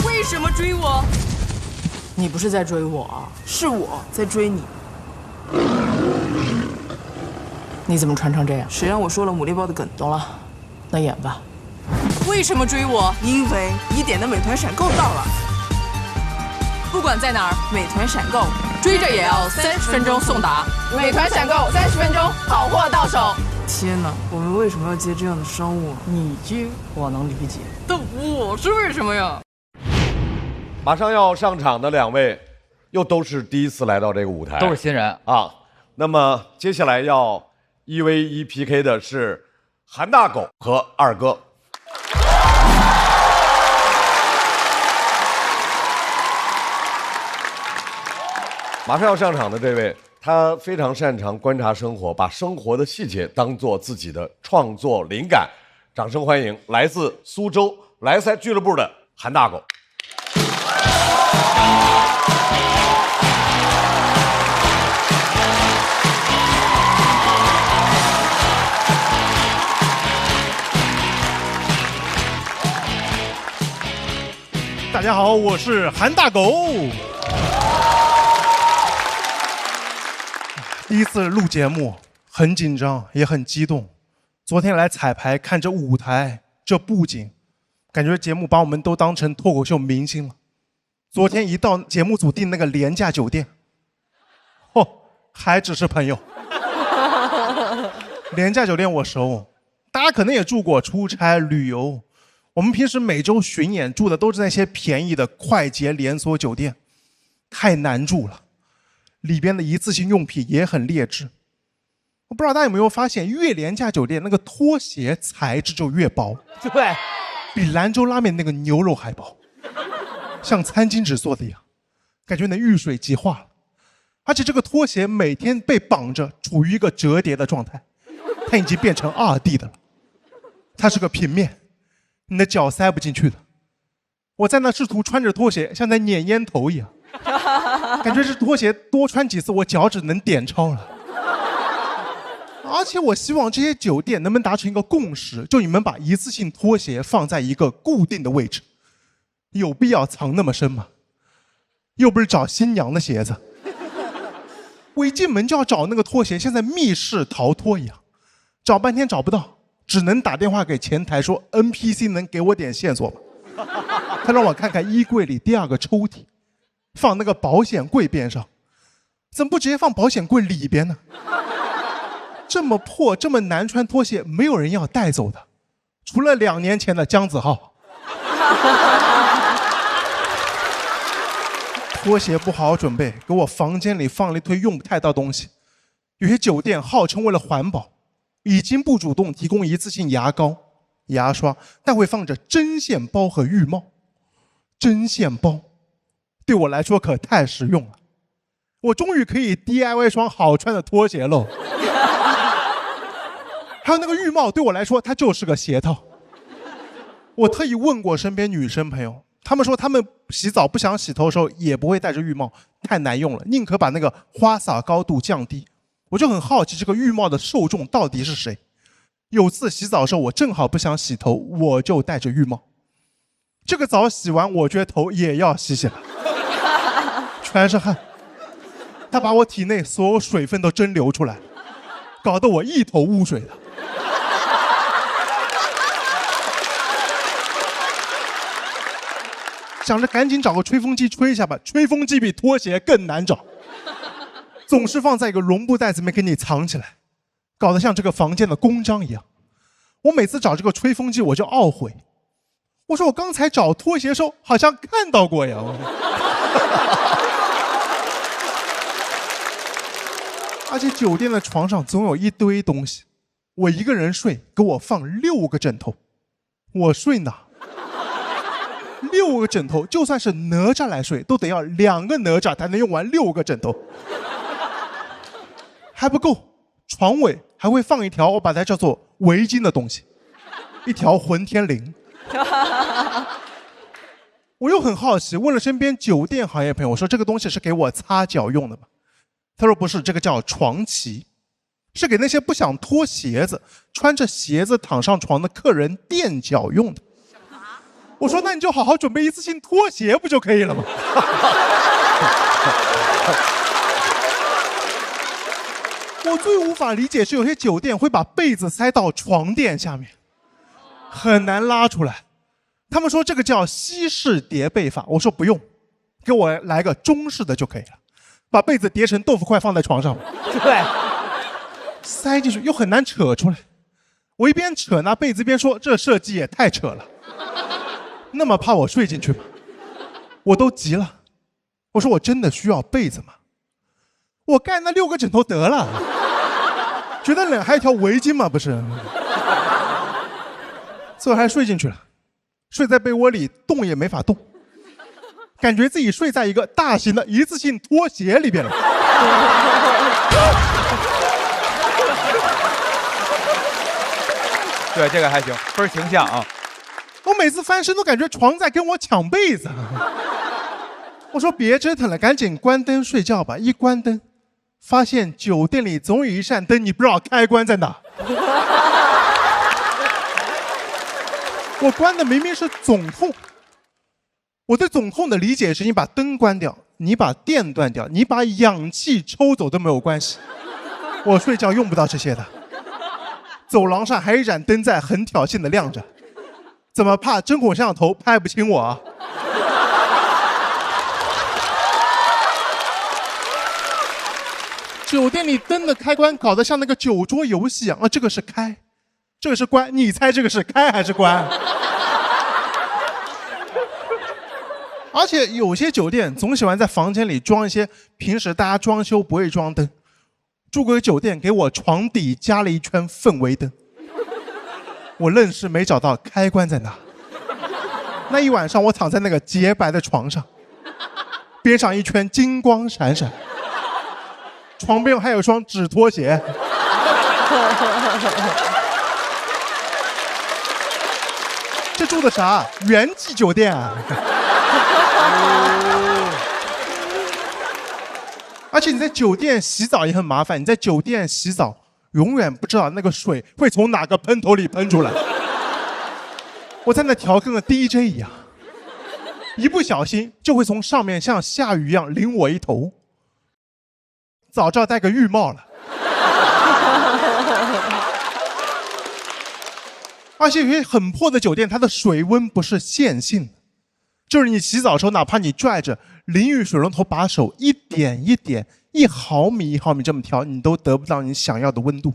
为什么追我？你不是在追我啊，是我在追你。你怎么穿成这样？谁让我说了牡蛎包的梗？懂了，那演吧。为什么追我？因为你点的美团闪购到了。不管在哪儿，美团闪购追着也要30分钟送达。美团闪购30分钟，好货到手。天哪，我们为什么要接这样的商务啊？你接我能理解，但我是为什么呀？马上要上场的2位，又都是第一次来到这个舞台，都是新人啊。那么接下来要1v1 PK 的是韩大狗和二哥。马上要上场的这位，他非常擅长观察生活，把生活的细节当做自己的创作灵感。掌声欢迎来自苏州莱塞俱乐部的韩大狗。大家好，我是韩大狗。第一次录节目，很紧张，也很激动。昨天来彩排，看着舞台，这布景，感觉节目把我们都当成脱口秀明星了。昨天一到节目组订那个廉价酒店，还只是朋友。廉价酒店我熟，大家可能也住过出差旅游。我们平时每周巡演住的都是那些便宜的快捷连锁酒店，太难住了。里边的一次性用品也很劣质。我不知道大家有没有发现，越廉价酒店那个拖鞋材质就越薄，对，比兰州拉面那个牛肉还薄，像餐巾纸做的一样，感觉能遇水即化了。而且这个拖鞋每天被绑着，处于一个折叠的状态，它已经变成2D 的了。它是个平面，你的脚塞不进去的。我在那试图穿着拖鞋，像在捻烟头一样。感觉这拖鞋多穿几次，我脚趾能点超了。而且我希望这些酒店能不能达成一个共识，就你们把一次性拖鞋放在一个固定的位置，有必要藏那么深吗？又不是找新娘的鞋子。我一进门就要找那个拖鞋，像在密室逃脱一样，找半天找不到，只能打电话给前台说 NPC 能给我点线索吗？他让我看看衣柜里第2个抽屉。放那个保险柜边上，怎么不直接放保险柜里边呢？这么破、这么难穿拖鞋，没有人要带走的，除了2年前的姜子浩。拖鞋不好好准备，给我房间里放了一堆用不太到东西。有些酒店号称为了环保，已经不主动提供一次性牙膏、牙刷，但会放着针线包和浴帽。针线包对我来说可太实用了，我终于可以 DIY 双好穿的拖鞋喽。还有那个浴帽对我来说，它就是个鞋套。我特意问过身边女生朋友，她们说她们洗澡不想洗头的时候也不会戴着浴帽，太难用了，宁可把那个花洒高度降低。我就很好奇这个浴帽的受众到底是谁。有次洗澡的时候，我正好不想洗头，我就戴着浴帽。这个澡洗完，我觉得头也要洗起来。全是汗，他把我体内所有水分都蒸馏出来，搞得我一头雾水的。想着赶紧找个吹风机吹一下吧，吹风机比拖鞋更难找，总是放在一个绒布袋子里面给你藏起来，搞得像这个房间的公章一样。我每次找这个吹风机，我就懊悔，我说我刚才找拖鞋的时候好像看到过呀。而且酒店的床上总有一堆东西，我一个人睡，给我放6个枕头，我睡哪？6个枕头，就算是哪吒来睡，都得要2个哪吒才能用完6个枕头，还不够。床尾还会放一条我把它叫做围巾的东西，一条混天绫。我又很好奇，问了身边酒店行业朋友，我说这个东西是给我擦脚用的吗？他说不是，这个叫床旗，是给那些不想脱鞋子、穿着鞋子躺上床的客人垫脚用的。我说那你就好好准备一次性拖鞋不就可以了吗？我最无法理解是有些酒店会把被子塞到床垫下面，很难拉出来。他们说这个叫西式叠被法，我说不用，给我来个中式的就可以了，把被子叠成豆腐块放在床上，对，塞进去又很难扯出来。我一边扯那被子一边说这设计也太扯了，那么怕我睡进去吗？我都急了，我说我真的需要被子吗？我盖那6个枕头得了，觉得冷还有一条围巾吗？不是，最后还睡进去了，睡在被窝里动也没法动，感觉自己睡在一个大型的一次性拖鞋里边了。对，这个还行，倍儿形象啊！我每次翻身都感觉床在跟我抢被子。我说别折腾了，赶紧关灯睡觉吧。一关灯，发现酒店里总有一扇灯，你不知道开关在哪。我关的明明是总控，我对总控的理解是你把灯关掉，你把电断掉，你把氧气抽走都没有关系。我睡觉用不到这些的。走廊上还有一盏灯在很挑衅的亮着，怎么怕针孔摄像头拍不清我啊？酒店里灯的开关搞得像那个酒桌游戏一样啊，这个是开，这个是关，你猜这个是开还是关？而且有些酒店总喜欢在房间里装一些平时大家装修不会装灯。住个酒店给我床底加了一圈氛围灯，我愣是没找到开关在哪。那一晚上我躺在那个洁白的床上，边上一圈金光闪闪，床边还有双纸拖鞋。这住的啥？元记酒店啊！而且你在酒店洗澡也很麻烦，你在酒店洗澡永远不知道那个水会从哪个喷头里喷出来。我在那调跟个 DJ 一样，一不小心就会从上面像下雨一样淋我一头。早知道戴个浴帽了。而且有些很破的酒店，它的水温不是线性的，就是你洗澡的时候，哪怕你拽着淋浴水龙头把手一点一点、1毫米1毫米这么调，你都得不到你想要的温度。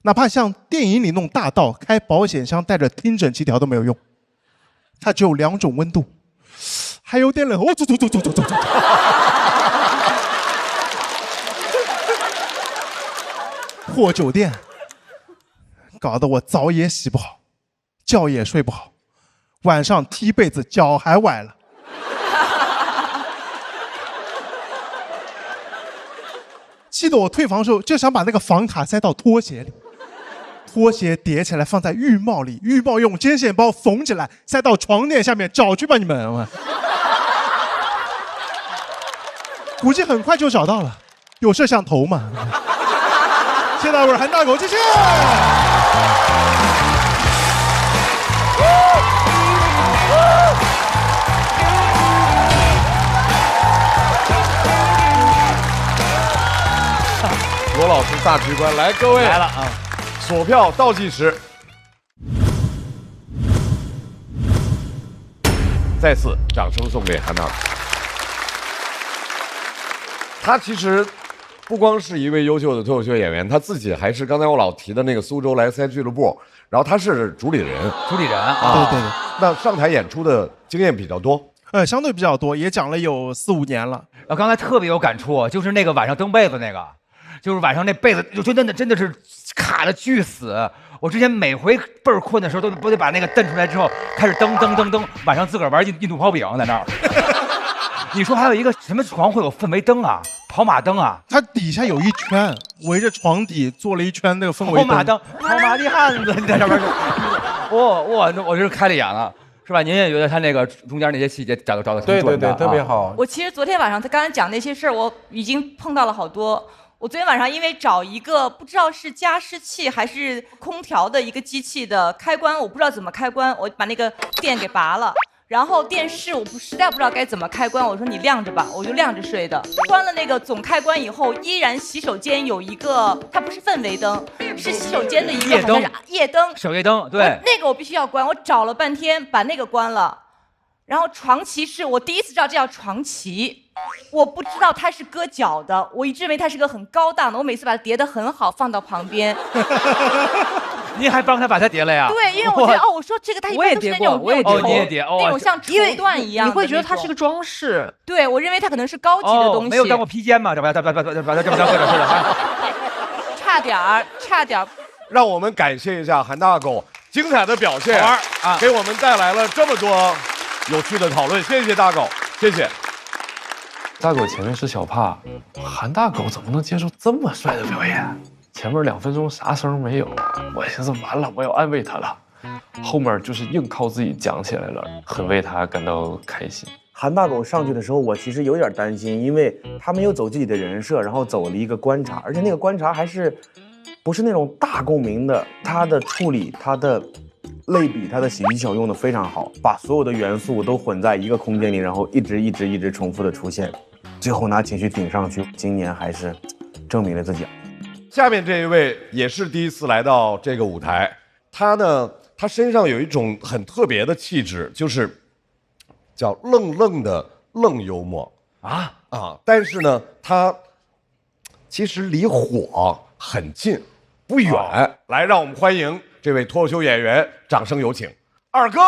哪怕像电影里那种大盗开保险箱带着听诊器调都没有用，它只有2种温度，还有点冷。哦，走。破酒店，搞得我澡也洗不好，觉也睡不好，晚上踢被子脚还崴了。气得我退房的时候就想把那个房卡塞到拖鞋里，拖鞋叠起来放在浴帽里，浴帽用针线包缝起来塞到床垫下面，找去吧你们！估计很快就找到了，有摄像头嘛。谢大味韩大狗，谢谢。罗老师大局观，来各位来了啊！锁票倒计时，再次掌声送给韩大狗。他其实不光是一位优秀的脱口秀演员，他自己还是刚才我老提的那个苏州莱塞俱乐部，然后他是主理人。啊，对。那上台演出的经验比较多。相对比较多，也讲了有4、5年了。刚才特别有感触，就是那个晚上蹬被子那个，就是晚上那被子就真的是卡的巨死。我之前每回倍儿困的时候，都得把那个蹬出来之后，开始蹬，晚上自个儿玩印度泡饼在那儿。你说还有一个什么床会有氛围灯啊？跑马灯啊？它底下有一圈，围着床底做了一圈那个氛围灯。跑马灯，跑马的汉子，你在上面。我就是开了眼了。是吧？您也觉得他那个中间那些细节找的挺准的，特别好。我其实昨天晚上他刚才讲那些事儿，我已经碰到了好多。我昨天晚上因为找一个不知道是加湿器还是空调的一个机器的开关，我不知道怎么开关，我把那个电给拔了。然后电视我实在不知道该怎么开关，我说你亮着吧，我就亮着睡的。关了那个总开关以后，依然洗手间有一个，它不是氛围灯，是洗手间的一个好像是夜灯，手夜灯，对，那个我必须要关。我找了半天把那个关了，然后床旗是我第一次知道这叫床旗，我不知道它是搁脚的，我一直认为它是个很高档的，我每次把它叠得很好放到旁边。您还帮他把它叠了呀？对，因为我觉得我说这个它一般都是那种你也叠那种像绸缎一样，你会觉得它是个装饰。对，我认为它可能是高级的东西。没有当过披肩吗？这么着搁着。差点。让我们感谢一下韩大狗精彩的表现啊，给我们带来了这么多有趣的讨论，谢谢大狗，谢谢。大狗前面是小帕，韩大狗怎么能接受这么帅的表演？前面2分钟啥声没有，我寻思完了，我要安慰他了。后面就是硬靠自己讲起来了，很为他感到开心。韩大狗上去的时候，我其实有点担心，因为他没有走自己的人设，然后走了一个观察，而且那个观察还是不是那种大共鸣的，他的处理、他的类比、他的喜剧效用的非常好，把所有的元素都混在一个空间里，然后一直重复的出现，最后拿情绪顶上去。今年还是证明了自己。下面这一位也是第一次来到这个舞台，他身上有一种很特别的气质，就是叫愣的愣幽默啊，但是呢，他其实离火很近，不远。来，让我们欢迎这位脱口秀演员，掌声有请二哥。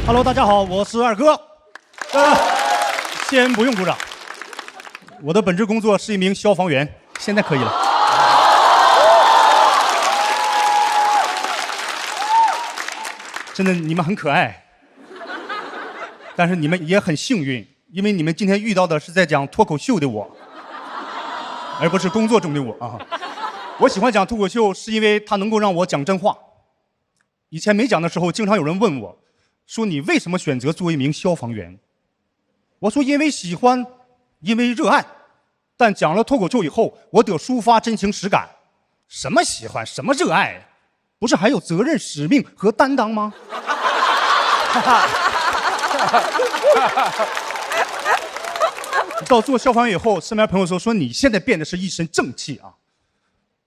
Hello， 大家好，我是二哥。先不用鼓掌，我的本职工作是一名消防员，现在可以了。真的，你们很可爱，但是你们也很幸运，因为你们今天遇到的是在讲脱口秀的我，而不是工作中的我啊。我喜欢讲脱口秀，是因为它能够让我讲真话。以前没讲的时候，经常有人问我，说你为什么选择做一名消防员？我说因为喜欢，因为热爱。但讲了脱口秀以后，我得抒发真情实感。什么喜欢，什么热爱，不是还有责任、使命和担当吗？到做消防员以后，身边朋友说你现在变得是一身正气啊。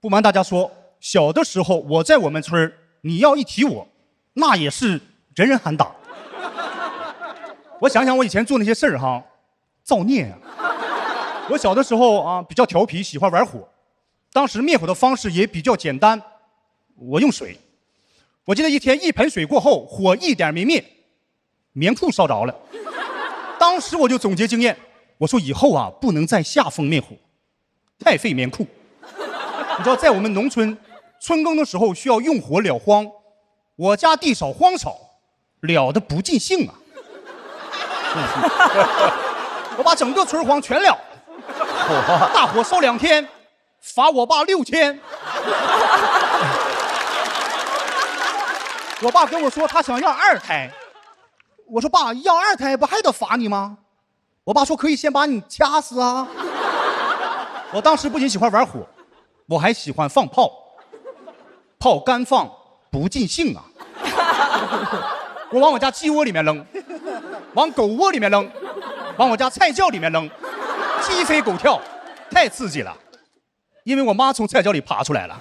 不瞒大家说，小的时候我在我们村你要一提我，那也是人人喊打。我想想我以前做那些事儿哈，造孽啊！我小的时候啊比较调皮，喜欢玩火，当时灭火的方式也比较简单，我用水。我记得一天1盆水过后，火一点没灭，棉裤烧着了。当时我就总结经验，我说以后啊不能在下风灭火，太费棉裤。你知道在我们农村春耕的时候需要用火燎荒，我家地少荒少，燎的不尽兴啊。我把整个村荒全燎，大火烧2天，罚我爸6000。我爸跟我说他想要2胎，我说爸要2胎不还得罚你吗？我爸说可以先把你掐死啊。我当时不仅喜欢玩火，我还喜欢放炮，炮干放不尽兴啊。我往我家鸡窝里面扔，往狗窝里面扔，往我家菜窖里面扔，鸡飞狗跳，太刺激了。因为我妈从菜窖里爬出来了，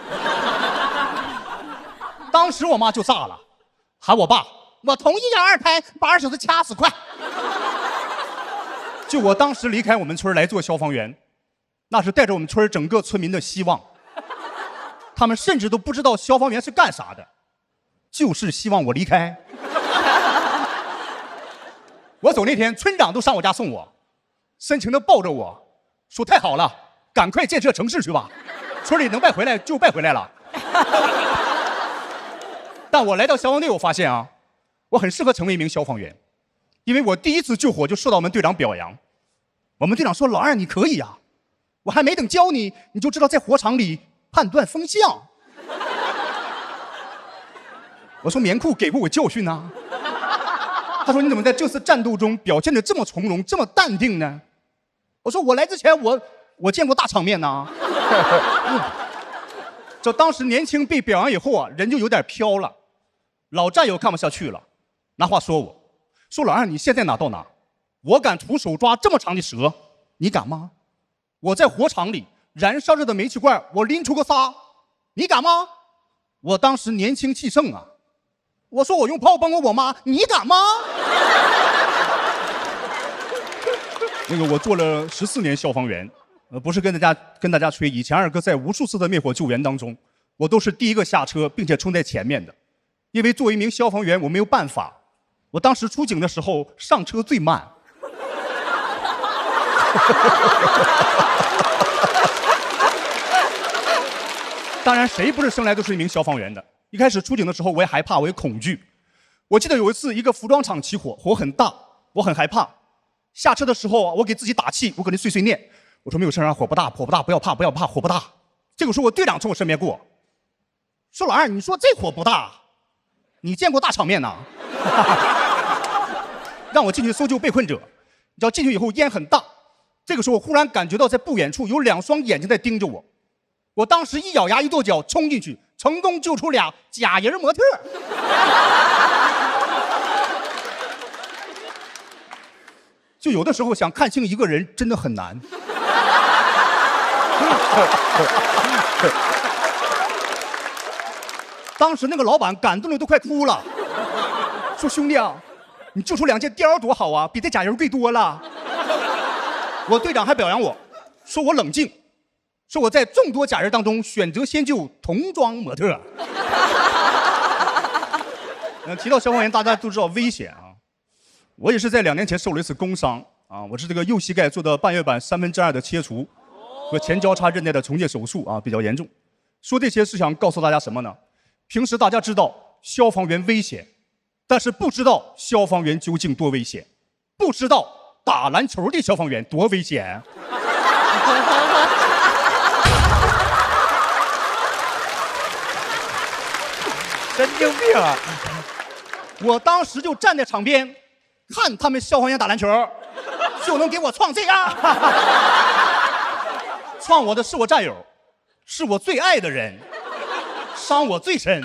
当时我妈就炸了，喊我爸，我同意要2胎，把2小子掐死，快！就我当时离开我们村来做消防员，那是带着我们村整个村民的希望。他们甚至都不知道消防员是干啥的，就是希望我离开。我走那天，村长都上我家送我，深情地抱着我，说太好了，赶快建设城市去吧，村里能败回来就败回来了。但我来到消防队，我发现啊，我很适合成为一名消防员，因为我第一次救火就受到我们队长表扬。我们队长说：“老二，你可以啊，我还没等教你，你就知道在火场里判断风向。”我说：“棉裤给过我教训啊。”他说：“你怎么在这次战斗中表现得这么从容，这么淡定呢？”我说：“我来之前我见过大场面呐。”这当时年轻被表扬以后啊，人就有点飘了。老战友看不下去了，拿话说我，说老二你现在哪到哪？我敢徒手抓这么长的蛇，你敢吗？我在火场里燃烧着的煤气罐，我拎出个仨，你敢吗？我当时年轻气盛啊，我说我用炮帮过我妈，你敢吗？那个我做了14年消防员，不是跟大家吹，以前二哥在无数次的灭火救援当中，我都是第一个下车，并且冲在前面的。因为作为一名消防员，我没有办法，我当时出警的时候上车最慢。当然，谁不是生来都是一名消防员的？一开始出警的时候，我也害怕，我也恐惧。我记得有一次，一个服装厂起火，火很大，我很害怕。下车的时候，我给自己打气，我搁那碎碎念，我说没有事啊，火不大，火不大，不要怕，不要怕，火不大。结果说我队长从我身边过，说老二，你说这火不大，你见过大场面呐？让我进去搜救被困者，你知道进去以后烟很大。这个时候，我忽然感觉到在不远处有2双眼睛在盯着我。我当时一咬牙一跺脚冲进去，成功救出俩假人模特。就有的时候想看清一个人真的很难。当时那个老板感动的都快哭了，说兄弟啊，你救出2件貂多好啊，比这假人贵多了。我队长还表扬我，说我冷静，说我在众多假人当中选择先救童装模特。提到消防员，大家都知道危险啊。我也是在2年前受了一次工伤啊，我是这个右膝盖做的半月板2/3的切除和前交叉韧带的重建手术啊，比较严重。说这些是想告诉大家什么呢？平时大家知道消防员危险，但是不知道消防员究竟多危险，不知道打篮球的消防员多危险。神经病啊！我当时就站在场边，看他们消防员打篮球，就能给我创这样。创我的是我战友，是我最爱的人，伤我最深。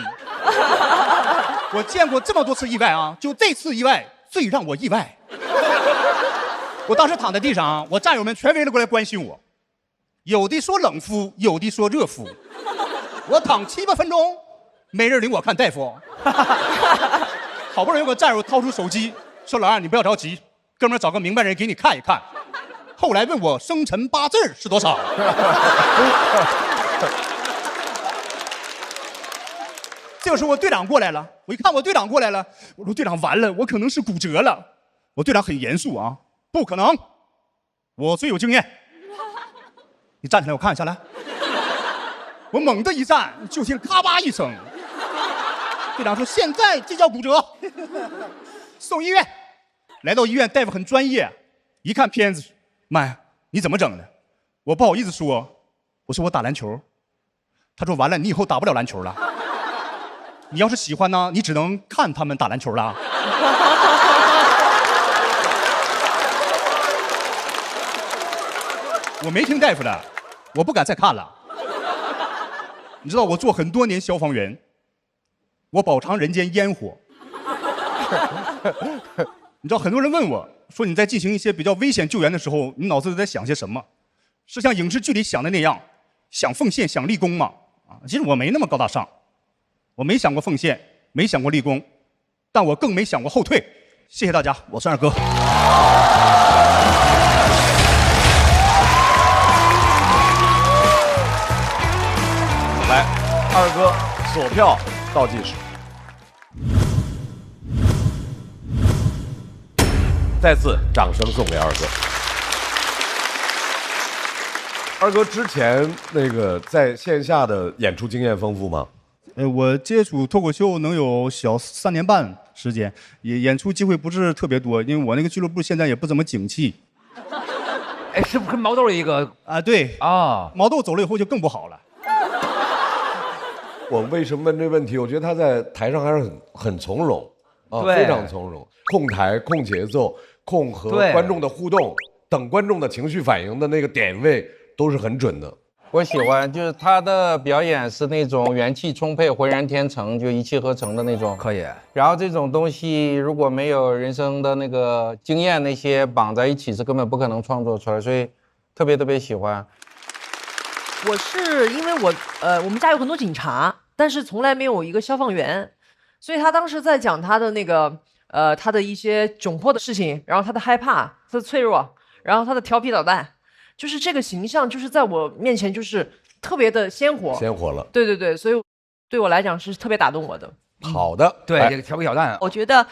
我见过这么多次意外啊，就这次意外最让我意外。我当时躺在地上，我战友们全围了过来关心我，有的说冷敷，有的说热敷。我躺7、8分钟，没人领我看大夫。好不容易有个战友掏出手机，说老二你不要着急，哥们儿找个明白人给你看一看。后来问我生辰8字是多少。这个时候我队长过来了，我一看我队长过来了，我说队长完了，我可能是骨折了。我队长很严肃啊，不可能，我最有经验。你站起来我看一下来。我猛地一站，就听咔吧一声。队长说现在这叫骨折，送医院。来到医院，大夫很专业，一看片子，妈呀，你怎么整的？我不好意思说，我说我打篮球。他说完了，你以后打不了篮球了。你要是喜欢呢，你只能看他们打篮球了。我没听大夫的，我不敢再看了。你知道我做很多年消防员，我饱尝人间烟火。你知道很多人问我说你在进行一些比较危险救援的时候，你脑子里在想些什么？是像影视剧里想的那样，想奉献、想立功吗？其实我没那么高大上，我没想过奉献，没想过立功，但我更没想过后退。谢谢大家，我是二哥。锁票倒计时。再次掌声送给二哥。二哥之前那个在线下的演出经验丰富吗？我接触脱口秀能有小3年半时间，演出机会不是特别多，因为我那个俱乐部现在也不怎么景气。哎，是不是跟毛豆一个啊？对啊，毛豆走了以后就更不好了。我为什么问这问题？我觉得他在台上还是很从容啊，对非常从容，控台、控节奏、控和观众的互动，等观众的情绪反应的那个点位都是很准的。我喜欢，就是他的表演是那种元气充沛、浑然天成，就一气呵成的那种。可以。然后这种东西如果没有人生的那个经验那些绑在一起，是根本不可能创作出来，所以特别喜欢。我是因为我们家有很多警察，但是从来没有一个消防员，所以他当时在讲他的那个他的一些窘迫的事情，然后他的害怕，他的脆弱，然后他的调皮捣蛋。就是这个形象，就是在我面前就是特别的鲜活，鲜活了。对对对，所以对我来讲是特别打动我的。好的，对这个调皮捣蛋，我觉得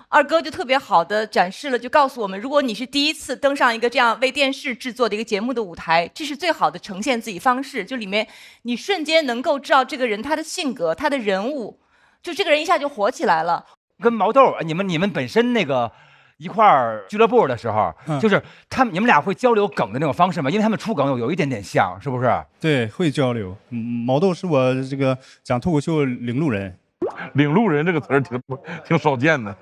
二哥就特别好的展示了，就告诉我们，如果你是第一次登上一个这样为电视制作的一个节目的舞台，这是最好的呈现自己方式。就里面你瞬间能够知道这个人他的性格、他的人物，就这个人一下就火起来了。跟毛豆，你们本身那个。一块儿俱乐部的时候，就是你们俩会交流梗的那种方式吗？因为他们出梗有一点点像，是不是？对，会交流。毛豆是我这个讲脱口秀领路人。领路人这个词儿挺少见的。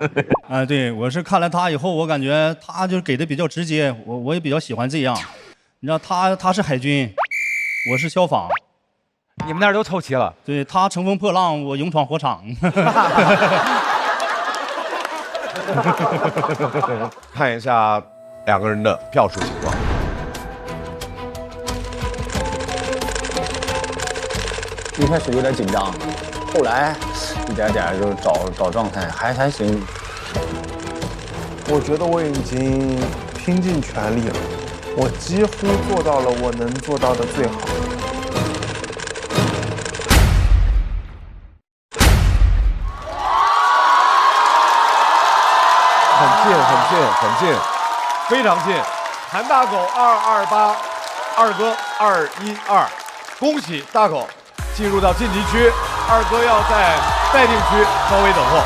啊，对，我是看了他以后，我感觉他就是给的比较直接，我也比较喜欢这样。你知道他是海军，我是消防，你们那儿都凑齐了。对，他乘风破浪，我勇闯火场。看一下两个人的票数情况。一开始有点紧张，后来一点点就找状态，还行。我觉得我已经拼尽全力了，我几乎做到了我能做到的最好。很近，非常近。韩大狗228，二哥212，恭喜大狗进入到晋级区，二哥要在待定区稍微等候。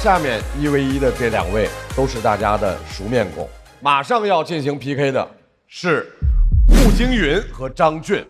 下面1为1的这2位都是大家的熟面孔，马上要进行 PK 的是穆京云和张俊。